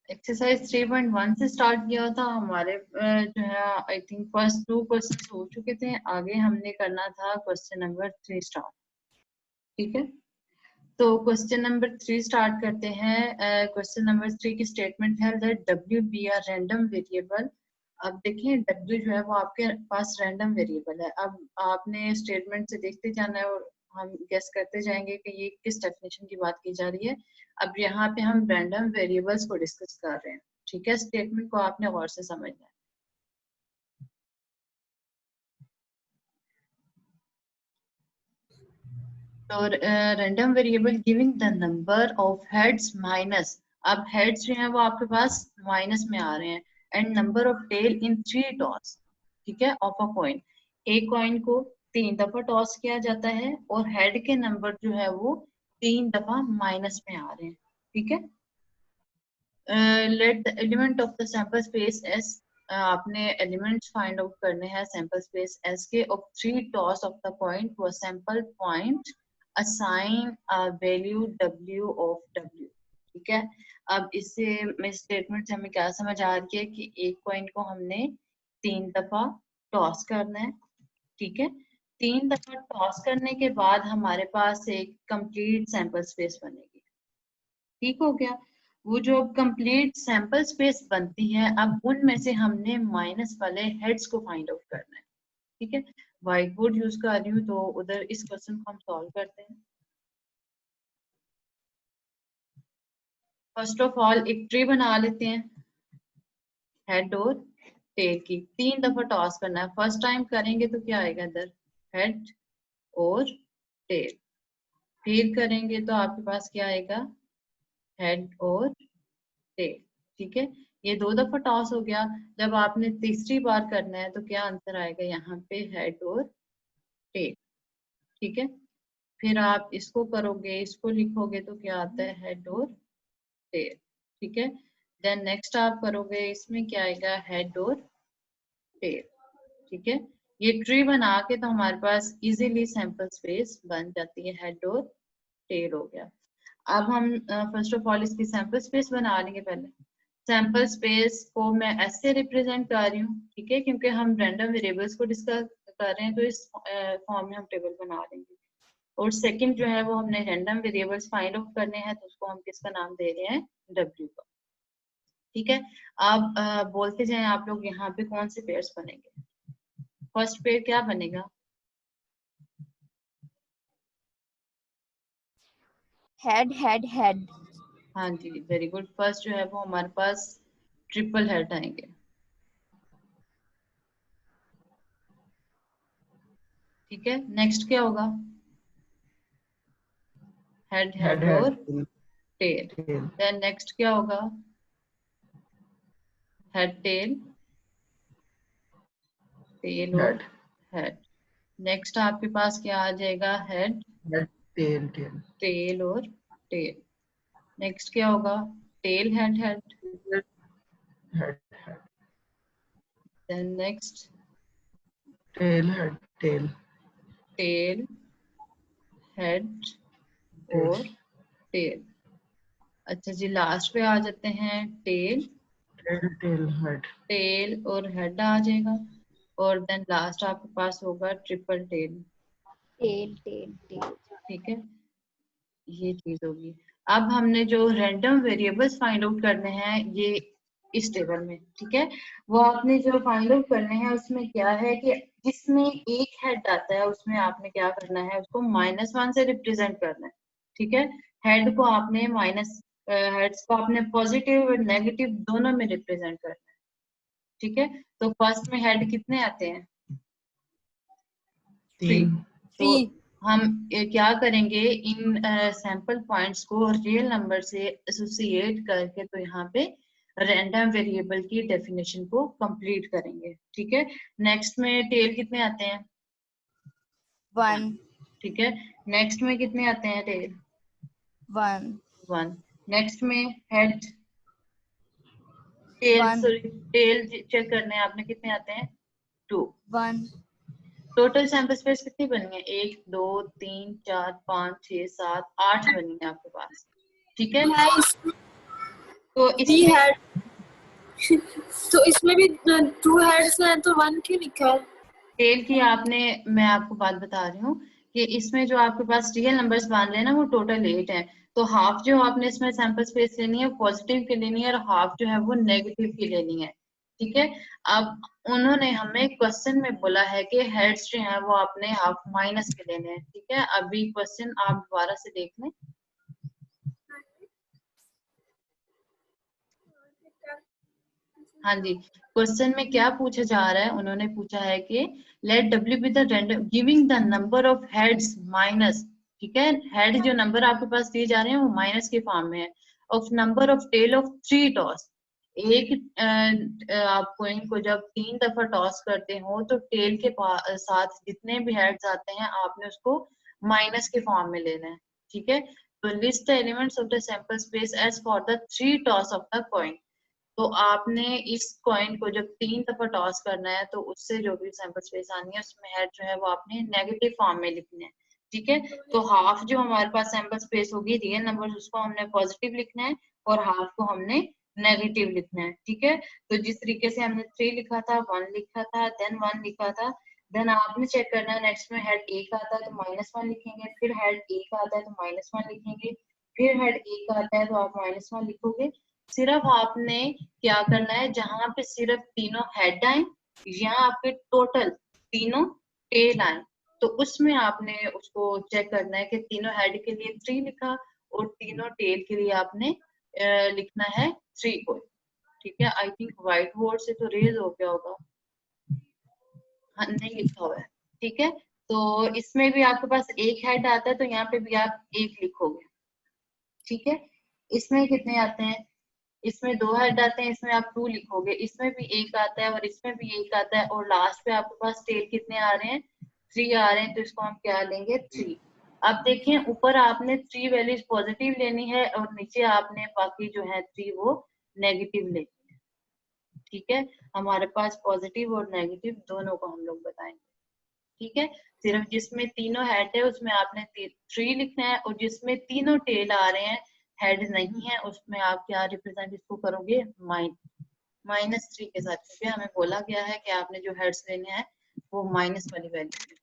Exercise 3.1 से start किया था हमारे जो है आई थिंक फर्स्ट 2 क्वेश्चन हो चुके थे, आगे हमने करना था क्वेश्चन नंबर 3 स्टार्ट। ठीक है, तो क्वेश्चन नंबर 3 स्टार्ट करते हैं। क्वेश्चन नंबर 3 की स्टेटमेंट है that W be are random variable. अब देखिए डब्ल्यू जो है वो आपके पास रैंडम वेरिएबल है। अब आपने स्टेटमेंट से देखते जाना है और हम गेस करते जाएंगे कि ये किस डेफिनेशन की बात की जा रही है। अब यहाँ पे हम रैंडम वेरिएबल्स को डिस्कस कर रहे हैं। ठीक है, स्टेटमेंट को आपने गौर से समझना है। तो random variable giving the number of heads minus, अब हेड्स जो है वो आपके पास माइनस में आ रहे हैं, and number of tail in 3 toss. ठीक है, ऑफ अ कॉइन, एक कॉइन को 3 दफा टॉस किया जाता है और हेड के नंबर जो है वो 3 दफा माइनस में आ रहे हैं। ठीक है, let the element of the sample space S, आपने एलिमेंट्स फाइंड आउट करने हैं सैंपल स्पेस एस के of 3 toss of the coin to a sample point, assign a value w of w। ठीक है, अब इससे मैं स्टेटमेंट से हमें क्या समझ आ रही है कि एक कॉइन को हमने 3 दफा टॉस करना है। ठीक है, 3 दफा टॉस करने के बाद हमारे पास एक कंप्लीट सैंपल स्पेस बनेगी। ठीक हो गया, वो जो कंप्लीट सैंपल स्पेस बनती है, अब उनमें से हमने माइनस वाले हेड्स को फाइंड आउट करना है। ठीक है, व्हाइट बोर्ड यूज कर रही हूँ तो उधर इस क्वेश्चन को हम सॉल्व करते हैं। फर्स्ट ऑफ ऑल एक ट्री बना लेते हैं हेड और टेल की, 3 दफा टॉस करना है। फर्स्ट टाइम करेंगे तो क्या आएगा इधर, हेड और टेल। फिर करेंगे तो आपके पास क्या आएगा, हेड और टेल। ठीक है, ये 2 दफा टॉस हो गया। जब आपने तीसरी बार करना है तो क्या आंसर आएगा यहाँ पे, हेड और टेल। ठीक है, फिर आप इसको करोगे, इसको लिखोगे तो क्या आता है, हेड और टेल। ठीक है, देन नेक्स्ट आप करोगे, इसमें क्या आएगा, हेड और टेल। ठीक है, ये ट्री बना के तो हमारे पास इजीली सैंपल स्पेस बन जाती है, हेड और टेल हो गया। अब हम फर्स्ट ऑफ ऑल इसकी सैंपल स्पेस बना लेंगे। पहले सैंपल स्पेस को मैं ऐसे रिप्रेजेंट कर रही हूँ। ठीक है, क्योंकि हम रैंडम वेरिएबल्स को डिस्कस कर रहे हैं तो इस फॉर्म में हम टेबल बना लेंगे। और सेकंड जो है वो हमने रैंडम वेरिएबल्स फाइंड आउट करने हैं, तो उसको हम किसका नाम दे रहे हैं, डब्ल्यू का। ठीक है, अब बोलते जाएं आप लोग, यहाँ पे कौन से पेयर्स बनेंगे। फर्स्ट पेयर क्या बनेगा, हेड हेड हेड। हाँ जी, वेरी गुड। फर्स्ट जो है वो हमारे पास ट्रिपल हेड आएंगे। ठीक है, नेक्स्ट क्या होगा, हेड हेड हेड और head tail. Tail then next क्या होगा, हेड टेल, टेल और हेड हेड। नेक्स्ट आपके पास क्या आ जाएगा, head head tail tail tail और टेल। नेक्स्ट क्या होगा, tail head head. Head head then next tail head tail tail head tail और टेल। अच्छा जी, लास्ट पे आ जाते हैं, tail tail tail head tail और हेड आ जाएगा। और देन लास्ट आपके पास होगा triple tail. Tail tail tail. ठीक है, ये चीज होगी। अब हमने जो रैंडम वेरिएबल्स फाइंड आउट करने हैं ये इस टेबल में। ठीक है, वो आपने जो फाइंड आउट करने हैं उसमें क्या है कि जिसमें एक हेड आता है उसमें आपने क्या करना है, उसको -1 से रिप्रेजेंट करना है। ठीक है, हेड को आपने माइनस, हेड्स को आपने पॉजिटिव और नेगेटिव दोनों में रिप्रेजेंट करना है। ठीक है, तो फर्स्ट में हेड कितने आते हैं, 3। 3 तो 3। हम क्या करेंगे, इन सैंपल पॉइंट्स को रियल नंबर से एसोसिएट करके तो यहाँ पे रैंडम वेरिएबल की डेफिनेशन को कंप्लीट करेंगे। ठीक है, नेक्स्ट में टेल कितने आते हैं, 1 ठीक है, नेक्स्ट में कितने आते हैं टेल, 1 1। नेक्स्ट में head, tail 1 sorry tail check करने हैं आपने, कितने आते हैं, 2। 1। टोटल सैंपल स्पेस कितनी बनी है, 1 2 3 4 5 6 7 8 बनी है आपके पास। ठीक है, तो थ्री इसमें हेड तो इसमें भी टू हेड्स हैं तो वन क्यों लिखा है? टेल की आपने, मैं आपको बात बता रही हूँ कि इसमें जो आपके पास रियल नंबर्स मान रहे हैं ना वो टोटल 8 है। तो हाफ जो आपने इसमें सैंपल स्पेस लेनी है पॉजिटिव की लेनी है और हाफ जो है वो नेगेटिव की लेनी है। ठीक है। अब उन्होंने हमें क्वेश्चन में बोला है कि हेड्स जो है वो आपने हाफ माइनस के लेने हैं। ठीक है, अभी क्वेश्चन आप दोबारा से देख लें। हाँ जी, क्वेश्चन में क्या पूछा जा रहा है, उन्होंने पूछा है कि let W be the random giving the number of heads minus. ठीक है, हेड जो नंबर आपके पास दिए जा रहे हैं वो माइनस के फॉर्म में है। Of number of tail of 3 toss. एक आप कोइन को जब 3 दफा टॉस करते हो तो टेल के साथ जितने भी हेड्स आते हैं आपने उसको माइनस के फॉर्म में लेना है। ठीक है, तो list the elements of the sample space as for the 3 toss of the coin. तो आपने इस कॉइन को जब 3 दफा टॉस करना है तो उससे जो भी सैंपल स्पेस आनी है उसमें हेड जो है वो आपने नेगेटिव फॉर्म में लिखना है। ठीक है, तो हाफ जो हमारे पास सैंपल स्पेस होगी रियल नंबर उसको हमने पॉजिटिव लिखना है और हाफ को हमने नेगेटिव लिखना है। ठीक है, तो जिस तरीके से हमने 3 लिखा था, 1 लिखा था, देन 1 लिखा था, देन आपने चेक करना है नेक्स्ट में हेड एक आता है तो -1 लिखेंगे, फिर हेड एक आता है तो -1 लिखेंगे, फिर हेड एक आता है तो आप -1 लिखोगे। सिर्फ आपने क्या करना है, जहां पे सिर्फ तीनों हेड आए या आपके टोटल तीनों टेल आए तो उसमें आपने उसको चेक करना है कि तीनों हेड के लिए 3 लिखा और तीनों टेल के लिए आपने लिखना है 3 को। ठीक है, आई थिंक व्हाइट बोर्ड से तो रेज हो गया होगा। हाँ, नहीं लिखा हुआ है। ठीक है, तो इसमें भी आपके पास एक हेड आता है तो यहाँ पे भी आप एक लिखोगे। ठीक है, इसमें कितने आते हैं, इसमें 2 हेड आते हैं, इसमें आप 2 लिखोगे, इसमें भी एक आता है और इसमें भी एक आता है और लास्ट पे आपके पास टेल कितने आ रहे हैं, 3 आ रहे हैं, तो इसको हम क्या लेंगे 3। अब देखें ऊपर आपने 3 वैल्यूज पॉजिटिव लेनी है और नीचे आपने बाकी जो है 3 वो नेगेटिव लेनी है। ठीक है, हमारे पास पॉजिटिव और नेगेटिव दोनों को हम लोग बताएंगे। ठीक है, सिर्फ जिसमें तीनों हेड है उसमें आपने 3 लिखना है और जिसमें तीनों टेल आ रहे हैं हेड नहीं है उसमें आप क्या रिप्रेजेंट इसको करोगे, -3 के साथ, क्योंकि हमें बोला गया है कि आपने जो हेड्स लेने हैं वो माइनस वाली वैल्यू।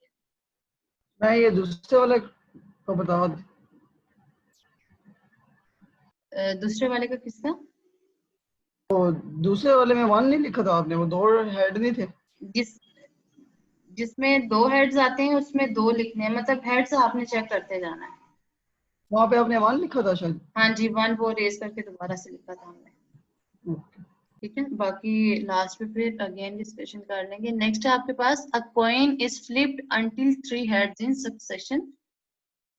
मैं ये दूसरे वाले को बताओ। दूसरे वाले का किसका? तो दूसरे वाले में 1 नहीं लिखा था आपने, वो 2 हेड नहीं थे? जिस जिसमें 2 हेड्स आते हैं उसमें 2 लिखने हैं, मतलब हेड्स आपने चेक करते जाना है। वहाँ पे आपने 1 लिखा था शायद। हाँ जी, 1 वो रेस करके दोबारा से लिखा था हमने। ओके। ठीक है, बाकी लास्ट में फिर अगेन डिस्कशन कर लेंगे। नेक्स्ट है आपके पास a coin is flipped until 3 heads in succession.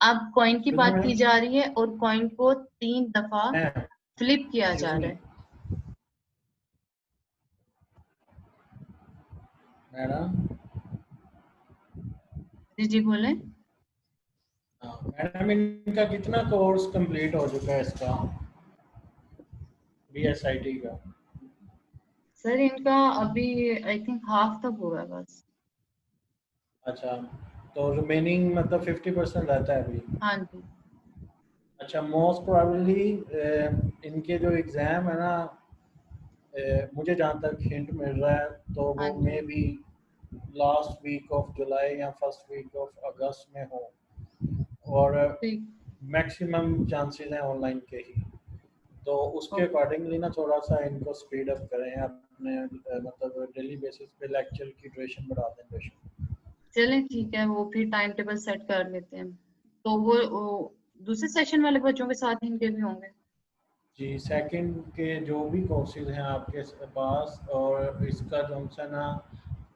अब कॉइन की बात की जा रही है और कॉइन को 3 दफा फ्लिप किया जा रहा है। मैडम जी जी बोले। मैडम इनका कितना कोर्स कंप्लीट हो चुका है इसका, BSIT का? सर इनका अभी आई थिंक हाफ तक हुआ है बस। अच्छा, तो रिमेनिंग मतलब 50% रहता है अभी? हाँ जी। अच्छा, मोस्ट प्रोबेबली इनके जो एग्ज़ाम है ना, मुझे जहाँ तक हिंट मिल रहा है तो हाँ वो जी। Maybe last week of July या फर्स्ट वीक ऑफ अगस्त में हो, और ठीक। मैक्सिमम चांसेस हैं ऑनलाइन के ही। तो उसके ओके, अकॉर्डिंगली ना थोड़ा सा इनको स्पीड अप करें अपने, मतलब डेली बेसिस पे लेक्चर की ड्यूरेशन बढ़ा दें बेशक। चलें ठीक है, वो फिर टाइम टेबल सेट कर लेते हैं। तो वो दूसरे सेशन वाले बच्चों के साथ ही इनके भी होंगे। जी, सेकंड के जो भी कोर्सेज हैं आपके पास, और इसका जो है ना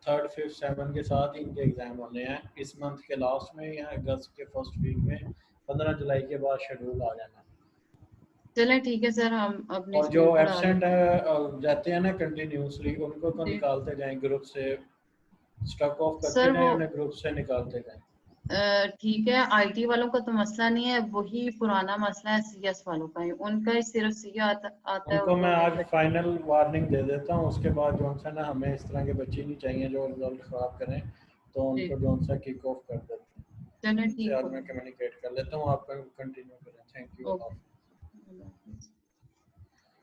3rd 5th 7 के साथ ही इनके एग्ज़ाम होने हैं इस मंथ के लास्ट में या अगस्त के फर्स्ट वीक में। 15 जुलाई के बाद शेड्यूल आ जाना। चलें ठीक है सर, हम अपनी और जो स्पीड बढ़ा एब्सेंट लेते हैं। है जाते हैं ना कंटिन्यूसली, उनको तो जी निकालते जाएं ग्रुप से, स्टक ऑफ करते सर, जाएं वो उन्हें ग्रुप से निकालते जाएं। ठीक है, आईटी वालों का तो मसला नहीं है, वही पुराना मसला है सीएस वालों का ही, उनका ही सिर्फ सी आता है और उनको मैं वो नहीं आज बचता। फाइनल वार्निंग दे देता हूँ, उसके बाद जो है ना हमें इस तरह के बच्चे नहीं चाहिए जो रिजल्ट ख़राब करें, तो जी उनको जो सा किक ऑफ कर देते हैं। चलें उनसे ठीक आज हो मैं गया। कम्युनिकेट कर लेता हूँ, आप कंटिन्यू करें। Thank you. ओके।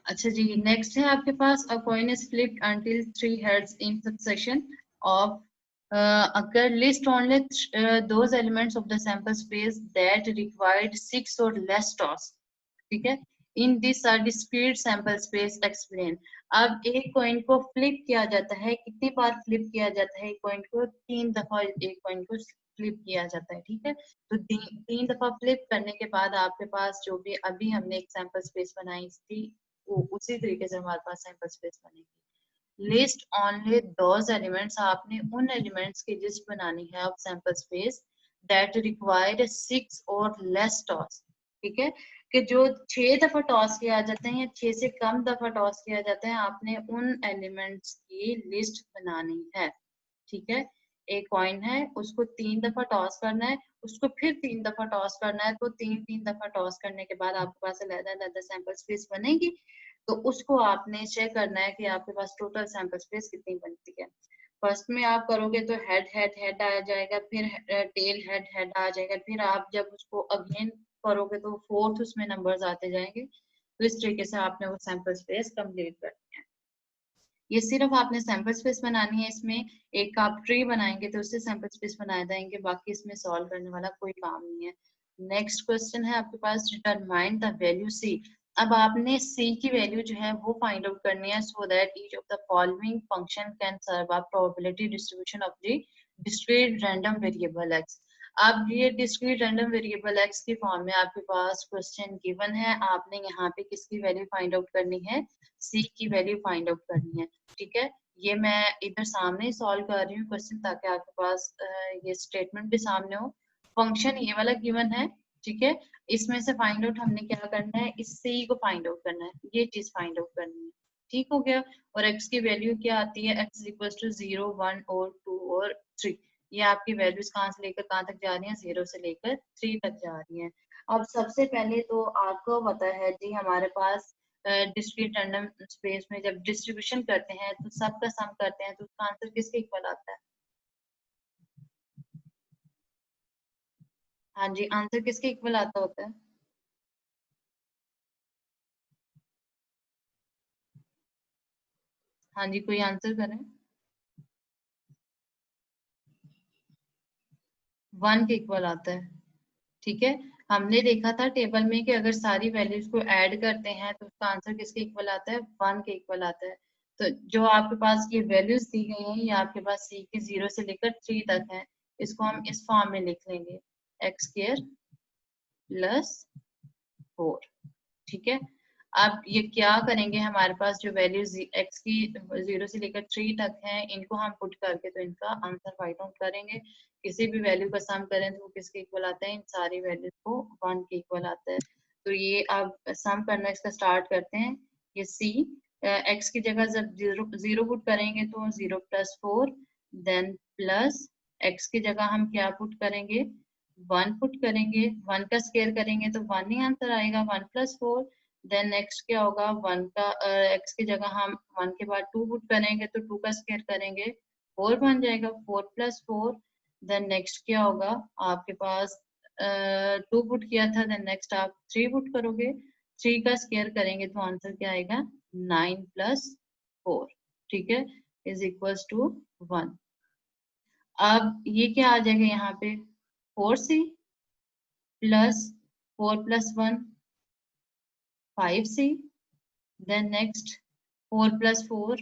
अच्छा जी, नेक्स्ट है आपके पास a coin is flipped until 3 heads in succession of अगर list only those elements of the sample space that required 6 और लेस टॉस, ठीक है, in this are discrete sample space explain. अब एक कॉइन को फ्लिप किया जाता है, कितनी बार फ्लिप किया जाता है? एक कॉइन को 3 दफा एक कॉइन को फ्लिप किया जाता है, ठीक है। तो तीन दफा फ्लिप करने के बाद आपके पास जो भी अभी हमने एक सैंपल स्पेस बनाई थी, वो उसी तरीके से हमारे पास सैंपल स्पेस बनेगी। लिस्ट ओनली दोज एलिमेंट्स, आपने उन एलिमेंट्स की लिस्ट बनानी है of sample space that required 6 और लेस टॉस, ठीक है, कि जो 6 दफा टॉस किया जाते हैं या 6 से कम दफा टॉस किया जाता है, आपने उन एलिमेंट्स की लिस्ट बनानी है, ठीक है। एक कॉइन है, उसको 3 दफा टॉस करना है, उसको फिर 3 दफा टॉस करना है, तो 3 दफा टॉस करने के बाद आपके पास अलग-अलग सैंपल स्पेस बनेगी। तो उसको आपने चेक करना है कि आपके पास टोटल सैंपल स्पेस कितनी बनती है। फर्स्ट में आप करोगे तो हेड हेड हेड आ जाएगा, फिर टेल हेड हेड आ जाएगा, फिर आप जब उसको अगेन करोगे तो फोर्थ उसमें नंबर्स आते जाएंगे। तो इस तरीके से आपने वो सैंपल स्पेस कंप्लीट करनी है। ये सिर्फ आपने सैंपल स्पेस बनानी है, इसमें एक आप ट्री बनाएंगे तो उससे सैंपल स्पेस बनाए जाएंगे, बाकी इसमें सॉल्व करने वाला कोई काम नहीं है। नेक्स्ट क्वेश्चन है आपके पास, डिटरमाइन द वैल्यू सी। अब आपने सी की वैल्यू जो है वो फाइंड आउट करनी है, so that each of the following function can serve a probability distribution of the discrete random variable X. अब ये डिस्क्रीट रैंडम वेरिएबल एक्स की फॉर्म में आपके पास क्वेश्चन गिवन है, आपने यहाँ पे किसकी वैल्यू फाइंड आउट करनी है? सी की वैल्यू फाइंड आउट करनी है, ठीक है। ये मैं इधर सामने ही सॉल्व कर रही हूँ क्वेश्चन, ताकि आपके पास ये स्टेटमेंट भी सामने हो। फंक्शन ये वाला गिवन है, ठीक है, इसमें से फाइंड आउट हमने क्या करना है? इस सी को फाइंड आउट करना है, ये चीज फाइंड आउट करनी है, ठीक हो गया। और एक्स की वैल्यू क्या आती है? एक्स इक्वल टू 0, 1 और 2 और 3। ये आपकी वैल्यूज कहाँ से लेकर कहाँ तक जा रही हैं? 0 से लेकर 3 तक जा रही हैं। अब सबसे पहले तो आपको पता है जी, हमारे पास डिस्क्रीट रैंडम स्पेस में जब डिस्ट्रीब्यूशन करते हैं तो सबका सम करते हैं, तो उसका आंसर किसके इक्वल आता है? हाँ जी, आंसर किसके इक्वल आता होता है? हाँ जी, कोई आंसर करें। 1 के इक्वल आता है, ठीक है। हमने देखा था टेबल में कि अगर सारी वैल्यूज को ऐड करते हैं तो उसका आंसर किसके इक्वल आता है? 1 के इक्वल आता है। तो जो आपके पास ये वैल्यूज दी गई हैं, ये आपके पास सी की 0 से लेकर 3 तक है। इसको हम इस फॉर्म में लिख लेंगे, एक्स स्क्वायर प्लस 4, ठीक है। अब ये क्या करेंगे, हमारे पास जो वैल्यूज एक्स की 0 से लेकर 3 तक हैं, इनको हम पुट करके तो इनका आंसर फाइंड आउट करेंगे। किसी भी वैल्यू का सम करें तो वो किसके इक्वल आता है? इन सारी वैल्यूज को 1 के इक्वल आता है। तो ये अब सम करना इसका स्टार्ट करते हैं। ये सी एक्स की जगह जब 0 पुट करेंगे तो 0 प्लस 4, देन प्लस एक्स की जगह हम क्या पुट करेंगे? 1 पुट करेंगे। 1 का स्क्वायर करेंगे तो 1 ही आंसर आएगा, 1 प्लस 4। देन नेक्स्ट क्या होगा? 1 का एक्स की जगह हम 1 के बाद 2 पुट करेंगे तो 2 का स्क्वायर करेंगे, 4 बन जाएगा, 4 प्लस 4। देन नेक्स्ट क्या होगा आपके पास? 2 पुट किया था, देन नेक्स्ट आप 3 पुट करोगे, 3 का स्क्वायर करेंगे तो आंसर क्या आएगा? 9 प्लस 4, ठीक है, इज इक्वल्स टू 1। अब ये क्या आ जाएगा यहाँ पे? 4c plus 4 plus 1 5c, then next 4 plus 4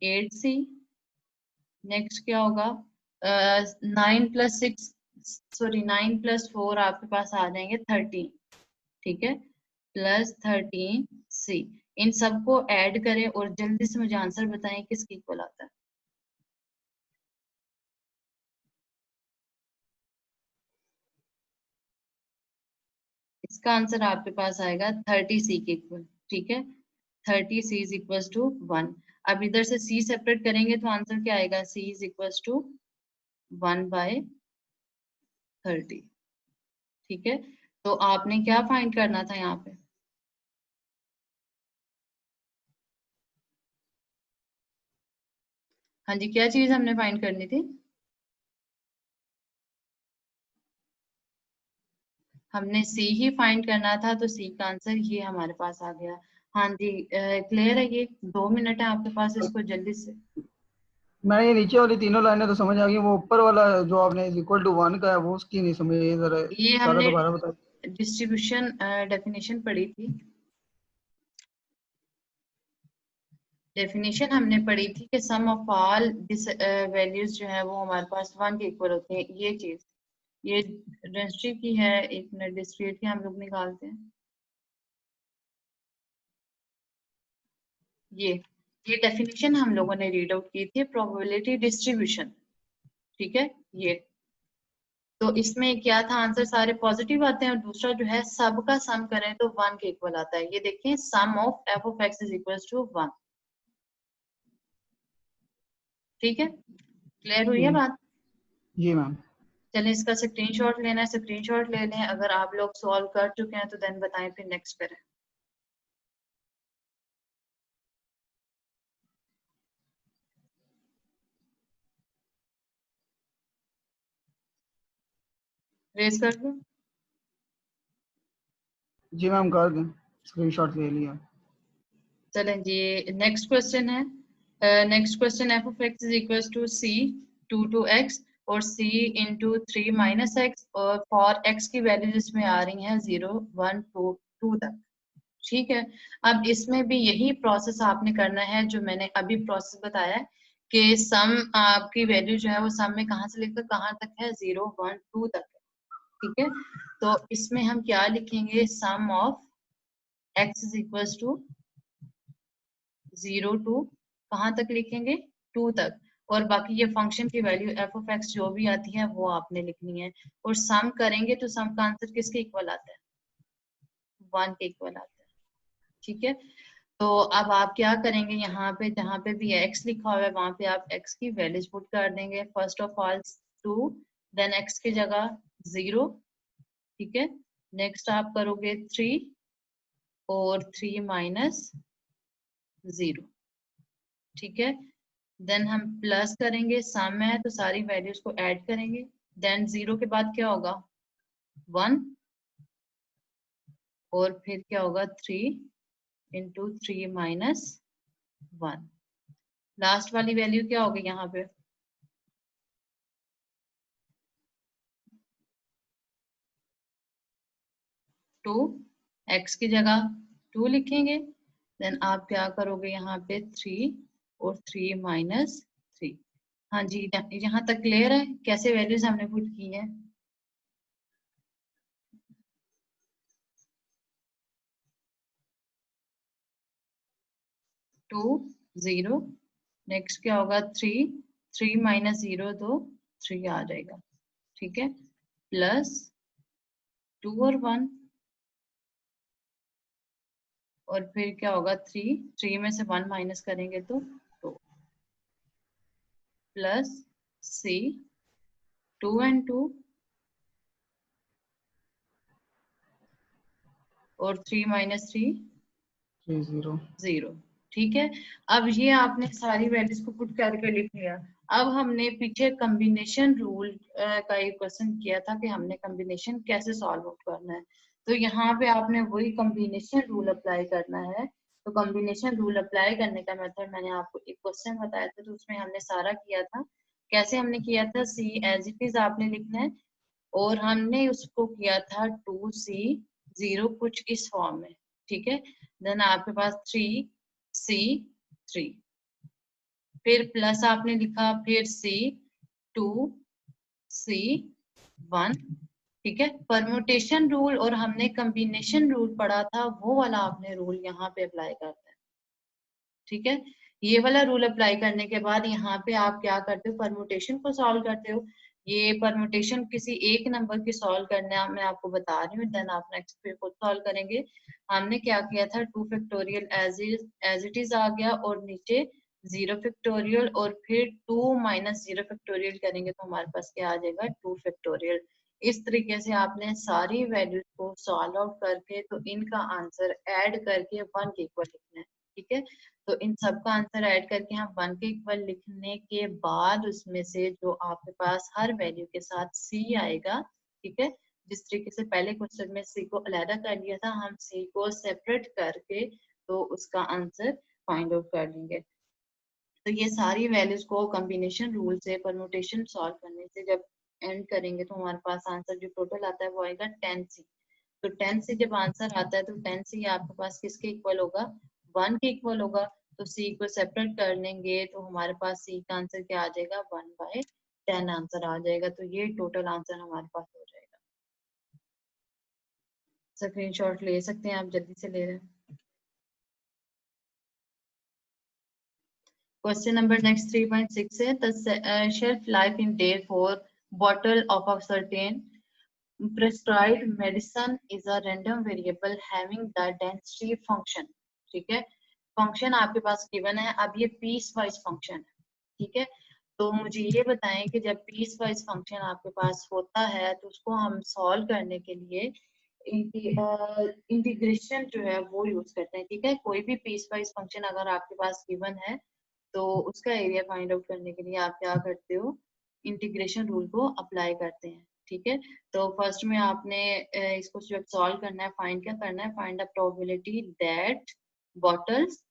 8c, next क्या होगा? 9 प्लस 6 सॉरी 9 प्लस 4 आपके पास आ जाएंगे 13, ठीक है, प्लस 13c। इन सबको ऐड करें और जल्दी से मुझे आंसर बताएं किसके इक्वल आता है? इसका आंसर आपके पास आएगा 30c के इक्वल, ठीक है, 30c इज इक्वल टू 1। अब इधर से c सेपरेट करेंगे तो आंसर क्या आएगा? c इज इक्वल टू 1/30, ठीक है। तो आपने क्या फाइंड करना था यहाँ पे? हाँ जी, क्या चीज हमने फाइंड करनी थी? हमने सी ही फाइंड करना था, तो सी का आंसर ये हमारे पास आ गया। हाँ जी, क्लियर है? ये 2 मिनट है आपके पास, इसको जल्दी से। मैं ये नीचे वाली तीनों लाइनें तो समझ आ गई, वो ऊपर वाला जो आपने इक्वल टू 1 का है वो उसकी नहीं समझ आई, जरा ये सारा हमने दोबारा बता। डिस्ट्रीब्यूशन डेफिनेशन पढ़ी थी। डेफिनेशन हमने पढ़ी थी कि सम ऑफ ऑल दिस वैल्यूज जो है वो हमारे पास 1 के इक्वल होते हैं। ये चीज, ये डेंसिटी की है, एक मिनट, डिस्क्रीट की हम लोग निकालते हैं। ये डेफिनेशन हम लोगों ने रीड आउट की थी, प्रोबेबिलिटी डिस्ट्रीब्यूशन। ठीक है, ये तो इसमें क्या था, आंसर सारे पॉजिटिव आते हैं, और दूसरा जो है सब का सम करें तो 1 के इक्वल आता है। ये देखिए, sum of f of x is equal to 1। ठीक है, क्लियर हुई है बात? जी मैम। चलिए इसका स्क्रीनशॉट लेना है, स्क्रीनशॉट ले लें। अगर आप लोग सॉल्व कर चुके हैं तो देन बताएं, फिर नेक्स्ट करें। रेज कर दूं? जी मैम कर दें, स्क्रीनशॉट ले लिया। चलें जी, नेक्स्ट क्वेश्चन है। Next question, f of x is equal to c 2x और c इंटू 3 माइनस एक्स, और फॉर x की वैल्यूज इसमें आ रही हैं 0 1 2 2 तक। ठीक है, अब इसमें भी यही प्रोसेस आपने करना है जो मैंने अभी प्रोसेस बताया है, कि सम आपकी वैल्यू जो है वो सम में कहाँ से लेकर कहाँ तक है, 0 1 2 तक है। ठीक है, तो इसमें हम क्या लिखेंगे, sum of x is equal to 0 to कहाँ तक लिखेंगे, 2 तक, और बाकी ये फंक्शन की वैल्यू एफ ऑफ एक्स जो भी आती है वो आपने लिखनी है, और सम करेंगे तो सम का आंसर किसके इक्वल आता है, 1 के इक्वल आता है। ठीक है, तो अब आप क्या करेंगे, यहाँ पे जहाँ पे भी x लिखा हुआ है वहां पे आप x की वैल्यूज पुट कर देंगे। First of all 2, then x की जगह 0। ठीक है, नेक्स्ट आप करोगे 3 और 3 माइनस 0। ठीक है, देन हम प्लस करेंगे, सम है तो सारी वैल्यूज को ऐड करेंगे। देन 0 के बाद क्या होगा, 1, और फिर क्या होगा 3 इंटू 3 माइनस 1। लास्ट वाली वैल्यू क्या होगी यहाँ पे, 2, x की जगह 2 लिखेंगे। देन आप क्या करोगे यहाँ पे 3 और 3 माइनस 3। हाँ जी, यहाँ तक क्लियर है कैसे वैल्यूज हमने पुट की है? टू 0, नेक्स्ट क्या होगा 3, 3 माइनस 0 तो 3 आ जाएगा। ठीक है, प्लस 2 और 1, और फिर क्या होगा 3, 3 में से 1 माइनस करेंगे तो 2, प्लस c 2 and 2 और 3 माइनस 3 0। 0। ठीक है, अब ये आपने सारी वैल्यूज को पुट करके लिख लिया। अब हमने पीछे कॉम्बिनेशन रूल का एक क्वेश्चन किया था कि हमने कॉम्बिनेशन कैसे सॉल्व आउट करना है, तो यहाँ पे आपने वही कॉम्बिनेशन रूल अप्लाई करना है। तो कॉम्बिनेशन रूल अप्लाई करने का मेथड मैंने आपको एक क्वेश्चन बताया था, तो उसमें हमने सारा किया था। कैसे हमने किया था, सी एज इट इज आपने लिखना है, और हमने उसको किया था 2c 0 कुछ इस फॉर्म में। ठीक है, देन आपके पास 3c 3, फिर प्लस आपने लिखा, फिर c 2c 1। ठीक है, परम्यूटेशन रूल और हमने कॉम्बिनेशन रूल पढ़ा था, वो वाला आपने रूल यहाँ पे अप्लाई करना है। ठीक है, ये वाला रूल अप्लाई करने के बाद यहाँ पे आप क्या करते हो, परम्यूटेशन को सॉल्व करते हो। ये परम्यूटेशन किसी एक नंबर की सॉल्व करना मैं आपको बता रही हूँ, देन आप नेक्स्ट पे खुद सॉल्व करेंगे। हमने क्या किया था, 2 फैक्टोरियल एज इट इज आ गया, और नीचे 0 फैक्टोरियल, और फिर 2 माइनस 0 फैक्टोरियल करेंगे तो हमारे पास क्या आ जाएगा, 2 फैक्टोरियल। इस तरीके से आपने सारी वैल्यूज को सॉल्व आउट करके तो इनका आंसर ऐड करके 1 के इक्वल लिखना है। ठीक है, तो इन सब का आंसर ऐड करके हम 1 के इक्वल लिखने के बाद उसमें से जो आपके पास हर वैल्यू के साथ c आएगा। ठीक है, जिस तरीके से पहले क्वेश्चन में c को अलहदा कर लिया था, हम c को सेपरेट करके तो उसका आंसर फाइंड आउट कर लेंगे। तो ये सारी वैल्यूज को कॉम्बिनेशन रूल से परम्यूटेशन सॉल्व करने से जब एंड करेंगे तो हमारे पास आंसर जो टोटल आता है वो आएगा 10c। तो 10c जब आंसर आता है तो 10c आपके पास किसके इक्वल होगा, 1 के इक्वल होगा। तो c को सेपरेट कर लेंगे तो हमारे पास c का आंसर क्या आ जाएगा, 1/10 आंसर आ जाएगा। तो ये टोटल आंसर हमारे पास हो जाएगा। स्क्रीनशॉट ले सकते हैं आप, जल्दी से ले रहे हैं। Question number next 3.6 है the shelf life in day for bottle of a certain prescribed medicine is a random variable having the density function। ठीक है, फंक्शन आपके पास गिवन है। अब ये पीस वाइज फंक्शन है, ठीक है। तो मुझे ये बताएं कि जब पीस वाइज फंक्शन आपके पास होता है तो उसको हम सॉल्व करने के लिए इंटीग्रेशन जो है वो यूज करते हैं, ठीक है। कोई भी पीस वाइज फंक्शन अगर आपके पास गिवन है तो उसका एरिया फाइंड आउट करने के लिए आप क्या करते हो, इंटीग्रेशन रूल को अप्लाई करते हैं, ठीक है। तो फर्स्ट में आपने इसको जब सॉल्व करना है, फाइंड क्या करना है, find the probability that bottles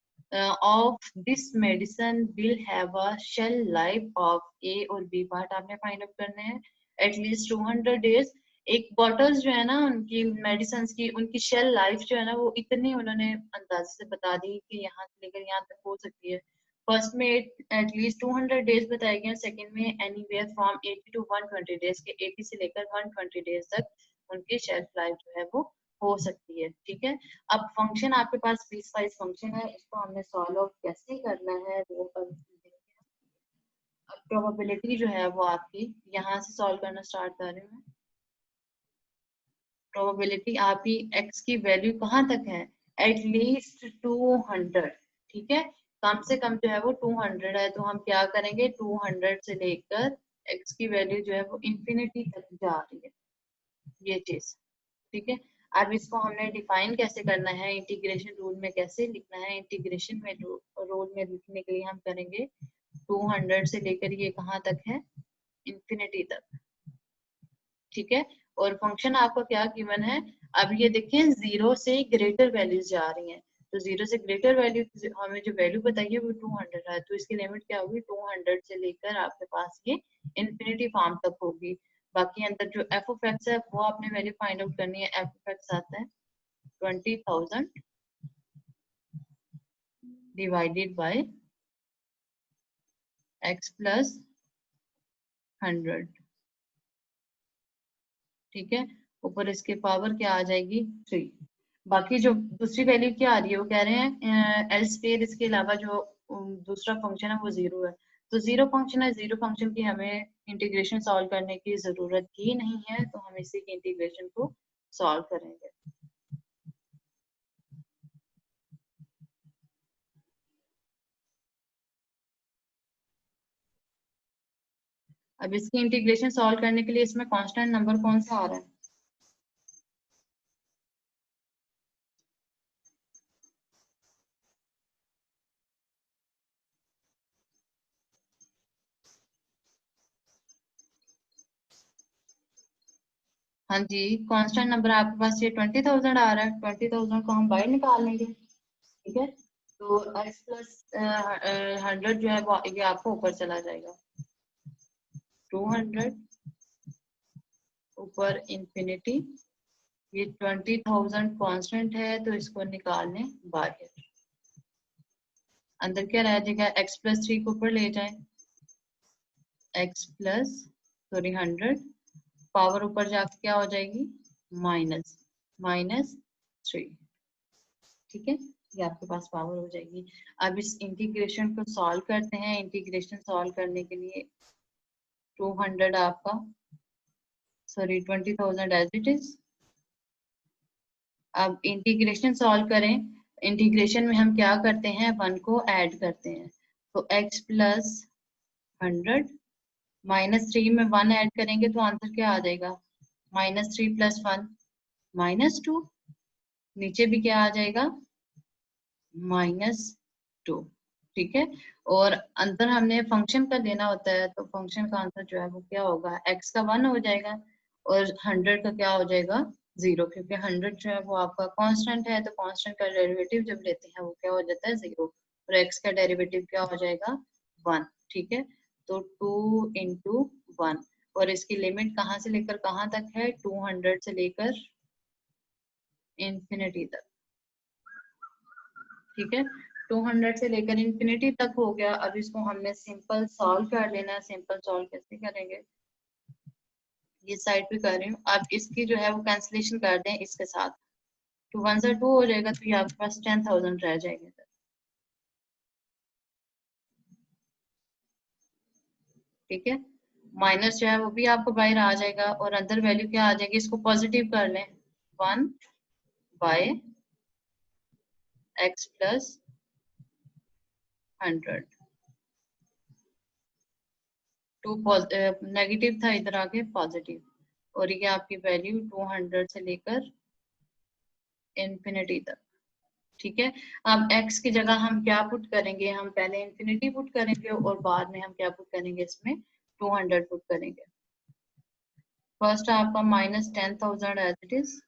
of this medicine will have a shelf life of A और बी पार्ट आपने फाइंड आउट करने हैं एटलीस्ट 200 डेज। एक बॉटल्स जो है ना उनकी मेडिसिन की, उनकी शेल लाइफ जो है ना वो इतनी उन्होंने अंदाजे से बता दी कि यहाँ से लेकर यहाँ तक हो सकती है। फर्स्ट में एटलीस्ट 200 डेज बताए गए, सेकंड में एनीवेयर फ्रॉम 80 to 120 डेज के 80 से लेकर 120 डेज तक उनकी शेल्फ लाइफ जो है वो हो सकती है, ठीक है। अब फंक्शन आपके पास पीस वाइज फंक्शन है, इसको हमने सॉल्व आउट कैसे करना है वो प्रोबेबिलिटी जो है वो आपकी यहाँ से सॉल्व करना स्टार्ट कर रही हूँ। प्रोबेबिलिटी आपकी x की वैल्यू कहाँ तक है, एटलीस्ट 200, ठीक है। कम से कम जो है वो 200 है, तो हम क्या करेंगे 200 से लेकर x की वैल्यू जो है वो इंफिनिटी तक जा रही है, ये चीज, ठीक है। अब इसको हमने डिफाइन कैसे करना है, इंटीग्रेशन रूल में कैसे लिखना है। इंटीग्रेशन में रूल में लिखने के लिए हम करेंगे 200 से लेकर ये कहाँ तक है, इंफिनिटी तक, ठीक है। और फंक्शन आपका क्या गिवन है, अब ये देखें 0 से ग्रेटर वैल्यूज जा रही हैं, तो 0 से ग्रेटर वैल्यू हमें जो वैल्यू बताइए वो 200 है, तो इसकी लिमिट क्या होगी 200 से लेकर आपके पास ये इंफिनिटी फॉर्म तक होगी। बाकी अंदर जो एफ ऑफ एक्स है वो आपने वैल्यू फाइंड आउट करनी है। एफ ऑफ एक्स आता है 20,000 डिवाइडेड बाय एक्स प्लस 100, ठीक है। ऊपर इसके पावर क्या आ जाएगी 3। बाकी जो दूसरी वैल्यू क्या आ रही है वो कह रहे हैं एल स्क्वायर, इसके अलावा जो दूसरा फंक्शन है वो 0 है। तो 0 फंक्शन है, 0 फंक्शन की हमें इंटीग्रेशन सॉल्व करने की जरूरत ही नहीं है, तो हम इसी की इंटीग्रेशन को सॉल्व करेंगे। अब इसकी इंटीग्रेशन सॉल्व करने के लिए इसमें कांस्टेंट नंबर कौन सा आ रहा है, हाँ जी कांस्टेंट नंबर आपके पास ये 20,000 आ रहा है। 20,000 को हम बाहर निकाल लेंगे, ठीक है। तो x प्लस 100 जो है वो ये आपको ऊपर चला जाएगा, 200 ऊपर इंफिनिटी, ये 20,000 कांस्टेंट है तो इसको निकाल लें बाहर। अंदर क्या रह जाएगा, x प्लस 3 को ऊपर ले जाए, x प्लस 100 पावर ऊपर जाके क्या हो जाएगी -3, ठीक है। ये आपके पास पावर हो जाएगी। अब इस इंटीग्रेशन को सॉल्व करते हैं। इंटीग्रेशन सॉल्व करने के लिए 200 आपका 20,000 एज इट इज। अब इंटीग्रेशन सॉल्व करें, इंटीग्रेशन में हम क्या करते हैं 1 को ऐड करते हैं, तो x प्लस 100 -3 में 1 ऐड करेंगे तो आंसर क्या आ जाएगा -3 + 1 -2, नीचे भी क्या आ जाएगा -2, ठीक है। और अंदर हमने फंक्शन का लेना होता है, तो फंक्शन का आंसर जो है वो क्या होगा, x का 1 हो जाएगा और 100 का क्या हो जाएगा 0, क्योंकि 100 जो है वो आपका कांस्टेंट है, तो कांस्टेंट का डेरिवेटिव जब लेते हैं वो क्या हो जाता है 0, और x का डेरिवेटिव क्या हो जाएगा 1। ठीक है, तो 2 इंटू 1, और इसकी लिमिट कहाँ से लेकर कहाँ तक है, 200 से लेकर इंफिनिटी तक। ठीक है, 200 से लेकर इंफिनिटी तक हो गया। अब इसको हमने सिंपल सॉल्व कर लेना है। सिंपल सॉल्व कैसे करेंगे, ये साइड पे कर रही हूँ। अब इसकी जो है वो कैंसिलेशन कर दें इसके साथ, 2 1 से 2 हो जाएगा, तो ये आपके पास 10,000 रह जाएंगे। ठीक है, माइनस जो है वो भी आपको बाहर आ जाएगा, और अंदर वैल्यू क्या आ जाएगी, इसको पॉजिटिव कर लें, 1 बाय x प्लस 100। 2 नेगेटिव था, इधर आके पॉजिटिव, और ये आपकी वैल्यू 200 से लेकर इंफिनिटी तक। ठीक है, अब x की जगह हम क्या पुट करेंगे, हम पहले इंफिनिटी पुट करेंगे और बाद में हम क्या पुट करेंगे, इसमें 200 पुट करेंगे। फर्स्ट आपका माइनस 10,000 एज इट इज,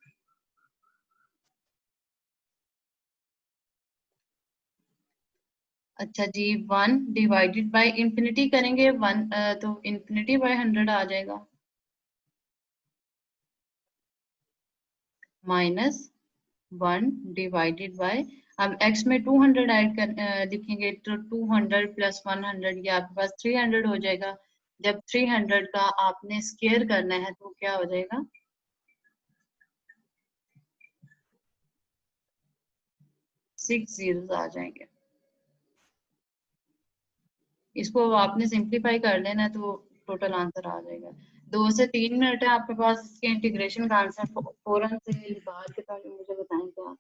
अच्छा जी, 1 डिवाइडेड बाय इंफिनिटी करेंगे 1, तो इंफिनिटी बाय 100 आ जाएगा, माइनस 1 डिवाइडेड बाय, अब x में 200 ऐड कर लिखेंगे, तो 200 प्लस 100 ये आपके पास 300 हो जाएगा। जब 300 का आपने स्क्वायर करना है तो क्या हो जाएगा, 6 zeros आ जाएंगे। इसको आपने सिंप्लीफाई कर लेना है तो टोटल आंसर आ जाएगा। 2 से 3 मिनट है आपके पास, इसके इंटीग्रेशन का आंसर फौरन से निकाल के ताकि मुझे बताएं क्या।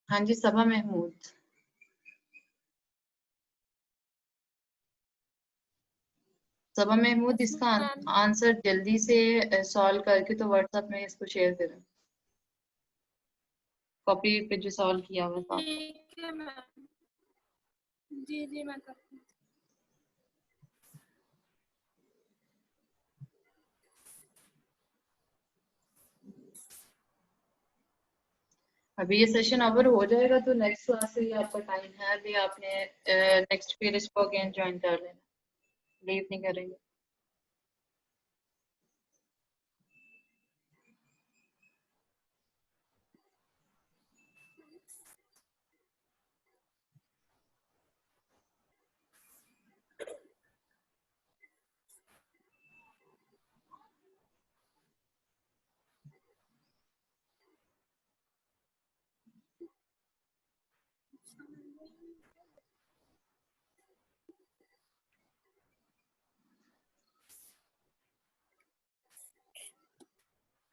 हाँ जी, सबा महमूद। सबा महमूद, इसका आंसर जल्दी से सॉल्व करके तो व्हाट्सएप में इसको शेयर करें, कॉपी पे जो सॉल्व किया हुआ था। ठीक है मैम, जी जी मैं करती हूँ। अभी ये सेशन ओवर हो जाएगा तो नेक्स्ट क्लास से ही आपका टाइम है, अभी आपने नेक्स्ट फिर इसको अगेन ज्वाइन कर लेना, लीव नहीं करेंगे।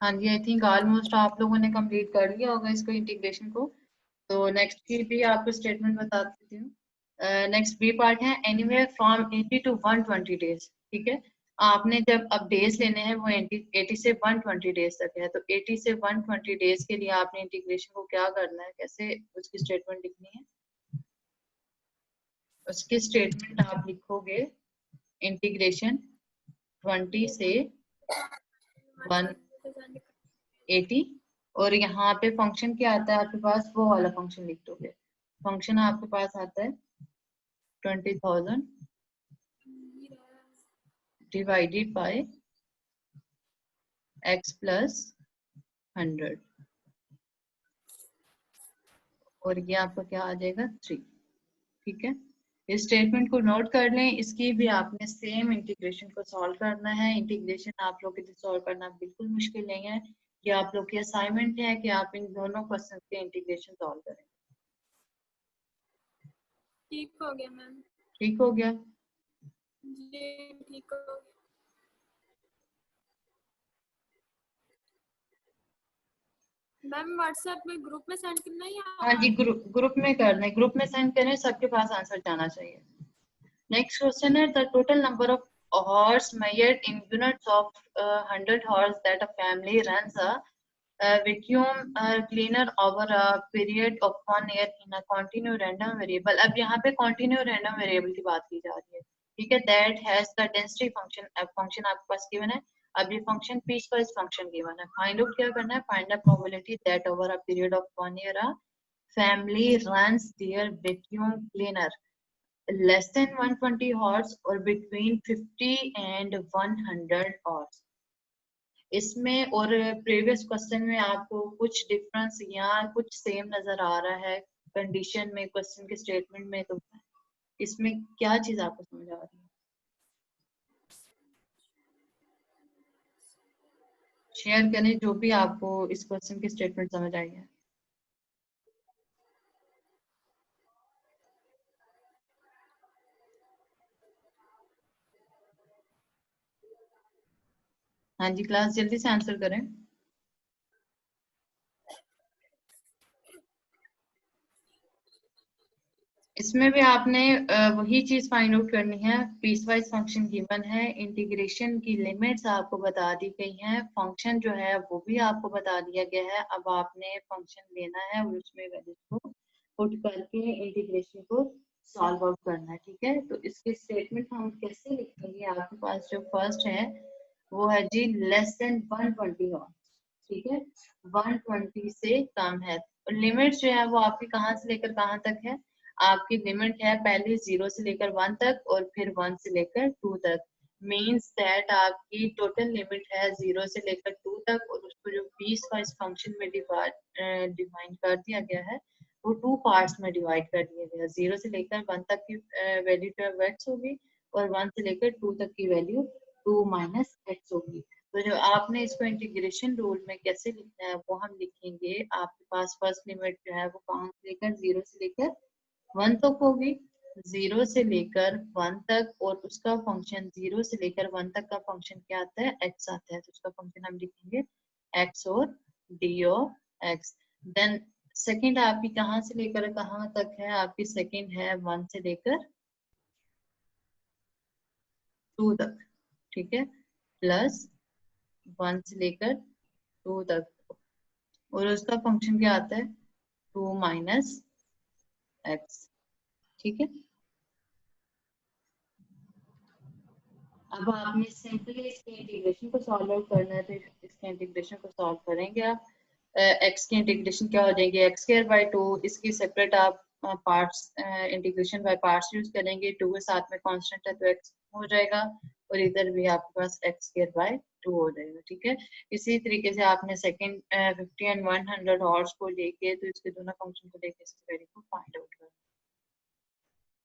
हाँ जी, आई थिंक ऑलमोस्ट आप लोगों ने कंप्लीट कर लिया होगा इसको, इंटीग्रेशन को। तो नेक्स्ट की भी आपको स्टेटमेंट बता देती हूँ। नेक्स्ट बी पार्ट है, एनीवेयर फ्रॉम 80 to 120 डेज। ठीक है, आपने जब अब डेज लेने हैं वो 80 से 120 डेज तक है, तो 80 से 120 डेज के लिए आपने इंटीग्रेशन को क्या करना है, कैसे उसकी स्टेटमेंट लिखनी है। उसकी स्टेटमेंट आप लिखोगे इंटीग्रेशन 20 से 180, और यहाँ पे फंक्शन क्या आता है आपके पास, वो वाला फंक्शन लिख दोगे। फंक्शन आपके पास आता है 20,000 डिवाइडेड बाय x प्लस 100, और ये आपका क्या आ जाएगा 3। ठीक है, इस स्टेटमेंट को नोट कर लें। इसकी भी आपने सेम इंटीग्रेशन को सॉल्व करना है। इंटीग्रेशन आप लोग के लिए सॉल्व करना बिल्कुल मुश्किल नहीं है, कि आप लोग की असाइनमेंट है कि आप इन दोनों क्वेश्चन के इंटीग्रेशन सॉल्व करें। ठीक हो गया मैम। ठीक हो गया, जी ठीक हो गया मैम। व्हाट्सएप में ग्रुप में सेंड करना है या हाँ जी, ग्रुप में करना है, ग्रुप में सेंड करें, सबके पास आंसर जाना चाहिए। नेक्स्ट क्वेश्चन है the total number of horse measured in units of 100 horse that a family runs a vacuum cleaner over a period of 1 year in a continue random variable. अब यहाँ पे continue random variable की बात की जा रही है, ठीक है. that has the density function. अब function आपके पास given है. अब ये function piecewise function given है. find out क्या करना है? find the probability that over a period of 1 year a family runs their vacuum cleaner less than 120 horse or between 50 and 100 horse. इसमें और प्रीवियस क्वेश्चन में आपको कुछ डिफरेंस या कुछ सेम नजर आ रहा है कंडीशन में, क्वेश्चन के स्टेटमेंट में, तो इसमें क्या चीज आपको समझ आ रही है? शेयर करें जो भी आपको इस क्वेश्चन के स्टेटमेंट समझ आई है. हाँ जी क्लास, जल्दी से आंसर करें. इसमें भी आपने वही चीज फाइंड आउट करनी है. पीस वाइज फंक्शन गिवन है, इंटीग्रेशन की लिमिट्स आपको बता दी गई हैं, फंक्शन जो है वो भी आपको बता दिया गया है. अब आपने फंक्शन लेना है और उसमें वैल्यूज को पुट करके इंटीग्रेशन को सॉल्व आउट करना है, ठीक है. तो इसके स्टेटमेंट हम कैसे लिखेंगे? आपके पास जो फर्स्ट है वो है जी लेस देन 120 हॉर्स, ठीक है. 120 से कम है. लिमिट जो है वो आपकी कहाँ से लेकर कहाँ तक है? आपकी लिमिट है पहले 0 से लेकर 1 तक और फिर 1 से लेकर 2 तक. मींस दैट आपकी टोटल लिमिट है 0 से लेकर 2 तक और उसको जो पीस वाइज फंक्शन में डिवाइड कर दिया गया है वो 2 पार्ट्स में डिवाइड कर दिया गया. 0 से लेकर 1 तक की वैल्यू 12 एक्स होगी और 1 से लेकर 2 तक की वैल्यू 2 माइनस एक्स होगी. तो जो आपने इसको इंटीग्रेशन रूल में कैसे लिखना है वो हम लिखेंगे. आपके पास फर्स्ट लिमिट जो है वो कहाँ से लेकर 0 से लेकर 1 तक होगी. 0 से लेकर 1 तक और उसका फंक्शन 0 से लेकर 1 तक का फंक्शन क्या आता है? x आता है. तो उसका फंक्शन हम लिखेंगे x और d of x. Then second आपकी कहाँ से लेकर कहाँ तक है? आपकी सेकंड है 1 से लेकर 2 तक, ठीक है, प्लस 1 से लेकर 2 तक और उसका फंक्शन क्या आता है? 2 माइनस एक्स, ठीक है. अब आपने सिंपली इसके इंटीग्रेशन को सॉल्व आउट करना है. तो इसके इंटीग्रेशन को सॉल्व करेंगे आप. एक्स की इंटीग्रेशन क्या हो जाएगी? X square by 2. इसकी सेपरेट आप parts integration by parts use करेंगे. 2 के साथ में कांस्टेंट है तो एक्स हो जाएगा और इधर भी आपके पास एक्स स्क्वायर बाय 2 हो जाएगा, ठीक है. इसी तरीके से आपने सेकंड 50 एंड 100 हॉर्स को लेके तो इसके दोनों फंक्शन को लेके इसकी वैल्यू को फाइंड आउट करना,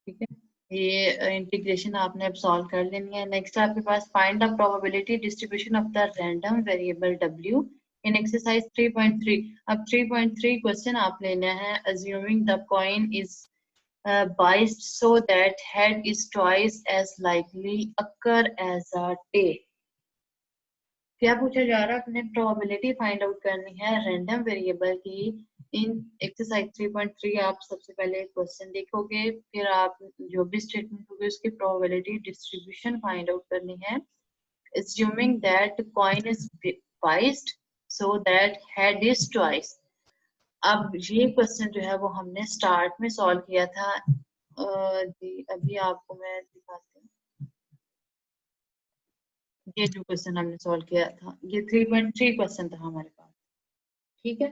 ठीक है. ये इंटीग्रेशन आपने अब सॉल्व कर लेनी है. नेक्स्ट आपके पास find the probability distribution of the random variable w in exercise 3.3. अब 3.3 क्वेश्चन आप लेना है. Assuming the coin is biased so that head is twice as likely occur as a tail. क्या पूछा जा रहा है? अपने प्रोबेबिलिटी फाइंड आउट करनी है रैंडम वेरिएबल की. इन एक्सरसाइज 3.3 आप सबसे पहले क्वेश्चन देखोगे, फिर आप जो भी स्टेटमेंट होगी उसकी प्रोबेबिलिटी डिस्ट्रीब्यूशन फाइंड आउट करनी है. assuming that coin is biased so that head is twice. अब ये क्वेश्चन जो है वो हमने स्टार्ट में सॉल्व किया था. अभी आपको मैं दिखाती हूँ. ये जो क्वेश्चन हमने सॉल्व किया था ये 3.3 क्वेश्चन था हमारे पास, ठीक है.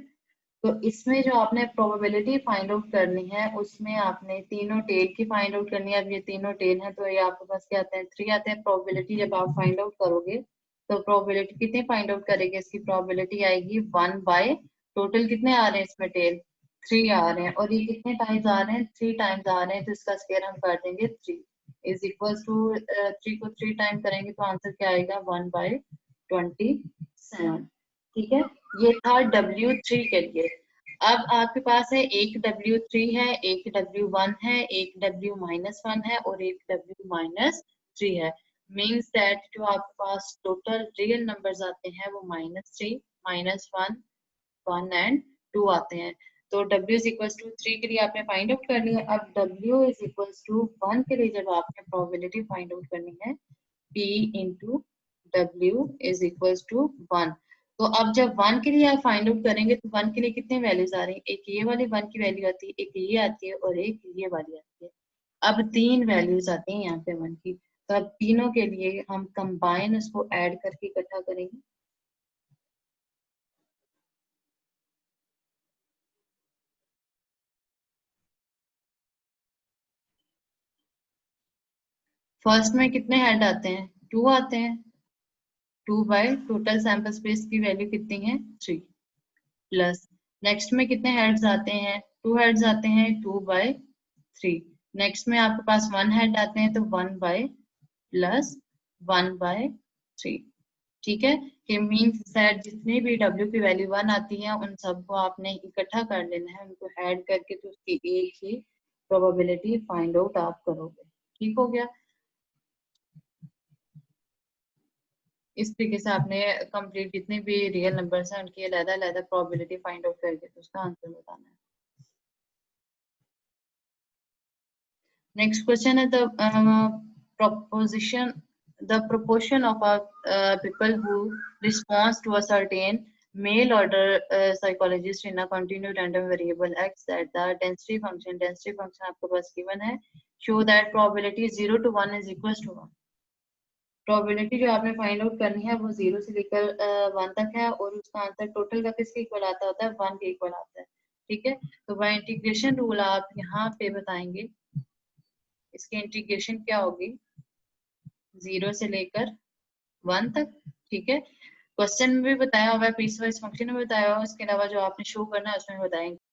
तो इसमें जो आपने प्रोबेबिलिटी फाइंड आउट करनी है उसमें आपने तीनों टेल की फाइंड आउट करनी है. अब ये तीनों टेल हैं तो ये आपके पास क्या आते हैं? 3 आते हैं. प्रोबेबिलिटी जब आप फाइंड आउट करोगे तो प्रोबेबिलिटी कितनी फाइंड आउट करेंगे? इसकी प्रोबेबिलिटी आएगी 1 बाय टोटल कितने आ रहे हैं इसमें टेल? 3 आ रहे हैं और ये कितने टाइम्स आ रहे हैं? 3 टाइम्स आ रहे हैं. तो इसका स्क्वायर हम कर देंगे 3 इज इक्वल टू 3 को 3 टाइम करेंगे तो आंसर क्या आएगा? 1 बाय 27, ठीक है. ये था W3 के लिए. अब आपके पास है एक W3 है, एक W1 है, एक W-1 है और एक W-3 है. मीन्स दैट जो आपके पास टोटल रियल नंबर्स आते हैं वो -3, -1, 1 एंड 2 आते हैं. तो W इज इक्वल टू 3 के लिए आपने फाइंड आउट कर लिया। अब W इज इक्वल टू 1 के लिए जब आपने प्रोबेबिलिटी फाइंड आउट करनी है, P into W is equal to 1। तो अब जब 1 के लिए आप फाइंड आउट करेंगे तो 1 के लिए कितने वैल्यूज आ रही हैं? एक ये वाली 1 की वैल्यू आती है, एक ये आती है और एक ये वाली आती है। अब 3 वैल्यूज आती हैं यहाँ पे 1 की। तो अब तीनों के लिए हम कंबाइन उसको ऐड करके इकट्ठा करेंगे। फर्स्ट में कितने हेड आते हैं? 2 आते हैं। 2 बाय टोटल सैंपल स्पेस की वैल्यू कितनी है? 3 प्लस नेक्स्ट में कितने हेड्स आते हैं? 2 हेड्स आते हैं। 2 बाय 3। नेक्स्ट में आपके पास 1 हेड आते हैं तो 1 बाय प्लस 1 बाय 3। ठीक है, कि मीन्स दैट जितनी भी W की वैल्यू 1 आती है उन सबको आपने इकट्ठा कर लेना है, उनको ऐड करके तो उसकी एक ही प्रोबेबिलिटी फाइंड आउट आप करोगे। ठीक हो गया। इस तरीके से आपने कंप्लीट जितने भी रियल नंबर्स हैं उनकी अलग-अलग प्रोबेबिलिटी फाइंड आउट करके तो उसका आंसर बताना है। नेक्स्ट क्वेश्चन है the proportion of people who responds to a certain mail order psychologist in a continued random variable x that the density function आपके पास given है, show that probability 0 to 1 is equals to 1। Probability जो आपने find out करनी है वो 0 से लेकर 1 तक है और उसका आंसर टोटल का किसके इक्वल आता होता है? 1 के इक्वल आता है। ठीक है, तो वह इंटीग्रेशन रूल आप यहाँ पे बताएंगे। इसकी इंटीग्रेशन क्या होगी? 0 से लेकर 1 तक। ठीक है, क्वेश्चन में भी बताया हुआ है, पीस वाइज फंक्शन में बताया हुआ है, उसके अलावा जो आपने शो करना है उसमें बताएंगे।